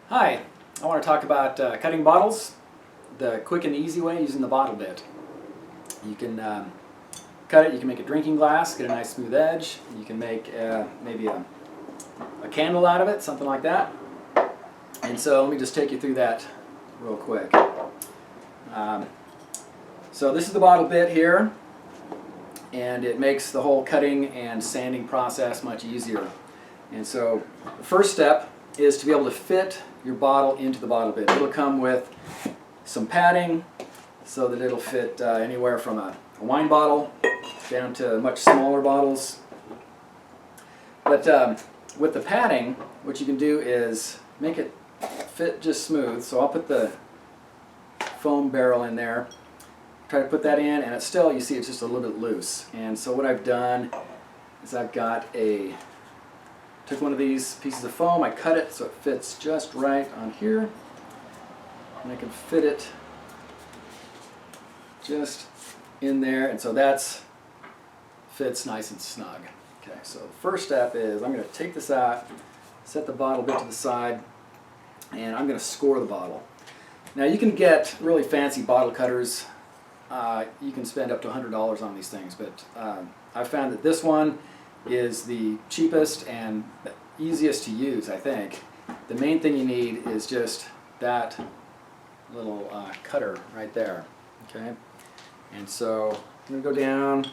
Hi, I want to talk about cutting bottles the quick and easy way using the bottle bit. You can cut it, you can make a drinking glass, get a nice smooth edge. You can make maybe a candle out of it, something like that. And so let me just take you through that real quick. So this is the bottle bit here, and it makes the whole cutting and sanding process much easier. And so the first step is to be able to fit your bottle into the bottle bit. It'll come with some padding so that it'll fit anywhere from a wine bottle down to much smaller bottles. But with the padding, what you can do is make it fit just smooth. So I'll put the foam barrel in there, try to put that in, and it's still, you see, it's just a little bit loose. And so what I've done is I've got took one of these pieces of foam, I cut it so it fits just right on here, and I can fit it just in there, and so that's fits nice and snug. Okay, so the first step is I'm going to take this out, set the bottle bit to the side, and I'm going to score the bottle. Now you can get really fancy bottle cutters. You can spend up to $100 on these things, but I found that this one is the cheapest and the easiest to use, I think. The main thing you need is just that little cutter right there. Okay, and so I'm going to go down,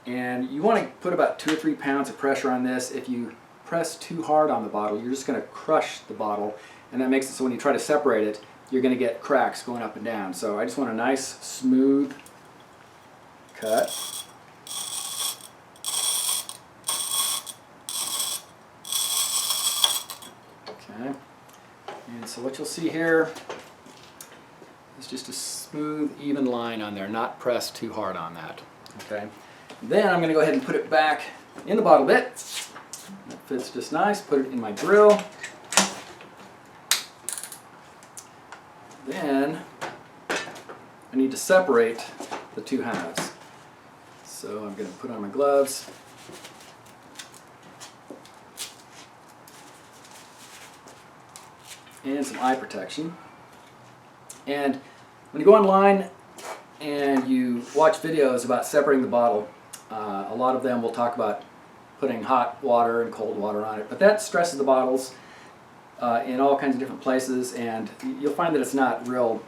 and you want to put about 2 or 3 pounds of pressure on this. If you press too hard on the bottle, you're just going to crush the bottle, and that makes it so when you try to separate it, you're going to get cracks going up and down. So I just want a nice smooth cut. Okay, and so what you'll see here is just a smooth, even line on there, not pressed too hard on that. Okay, then I'm going to go ahead and put it back in the bottle bit. That fits just nice. Put it in my drill. Then I need to separate the two halves. So I'm going to put on my gloves. And some eye protection. And when you go online and you watch videos about separating the bottle, a lot of them will talk about putting hot water and cold water on it, but that stresses the bottles in all kinds of different places, and you'll find that it's not real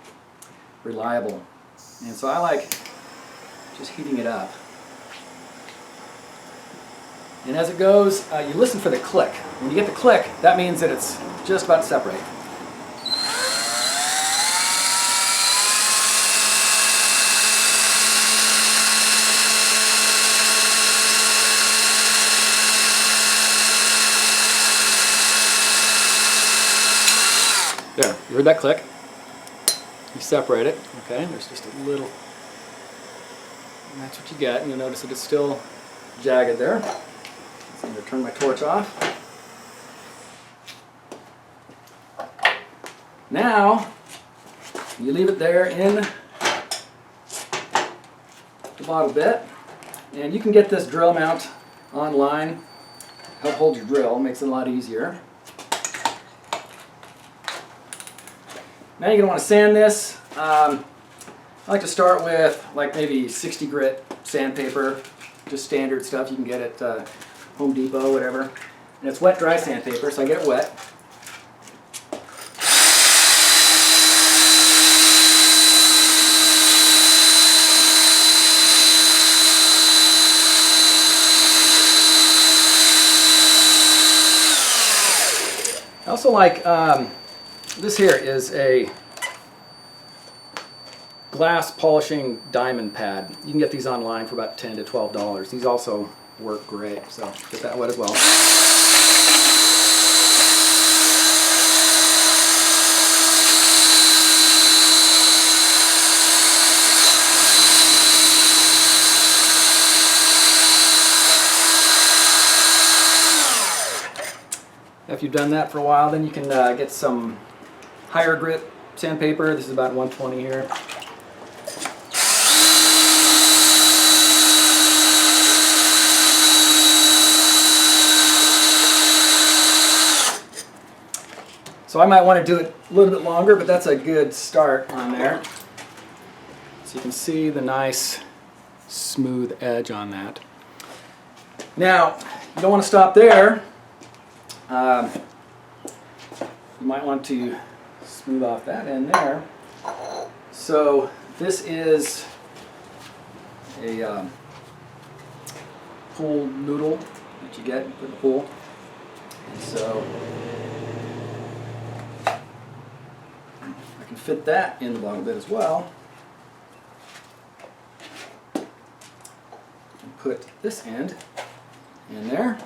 reliable. And so I like just heating it up. And as it goes, you listen for the click. When you get the click, that means that it's just about to separate. There, you heard that click. You separate it, okay? There's just a little, and that's what you get, and you'll notice that it's still jagged there. So I'm going to turn my torch off. Now, you leave it there in the bottle bit, and you can get this drill mount online. Help hold your drill, makes it a lot easier. Now you're going to want to sand this. I like to start with like maybe 60 grit sandpaper, just standard stuff you can get at Home Depot, whatever. And it's wet dry sandpaper, so I get it wet. I also like this here is a glass polishing diamond pad. You can get these online for about $10 to $12. These also work great, so get that wet as well. If you've done that for a while, then you can get some higher grit sandpaper. This is about 120 here. So I might want to do it a little bit longer, but that's a good start on there. So you can see the nice smooth edge on that. Now, you don't want to stop there. You might want to smooth off that end there. So this is a pool noodle that you get for the pool. And so I can fit that in the bottom bit as well. And put this end in there.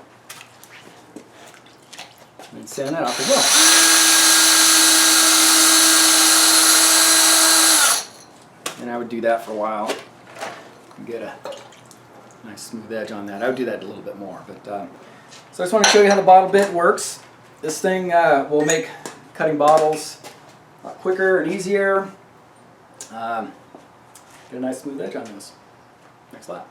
And then sand that off as well. And I would do that for a while and get a nice smooth edge on that. I would do that a little bit more. But so I just want to show you how the bottle bit works. This thing will make cutting bottles a lot quicker and easier. Get a nice smooth edge on this. Thanks a lot.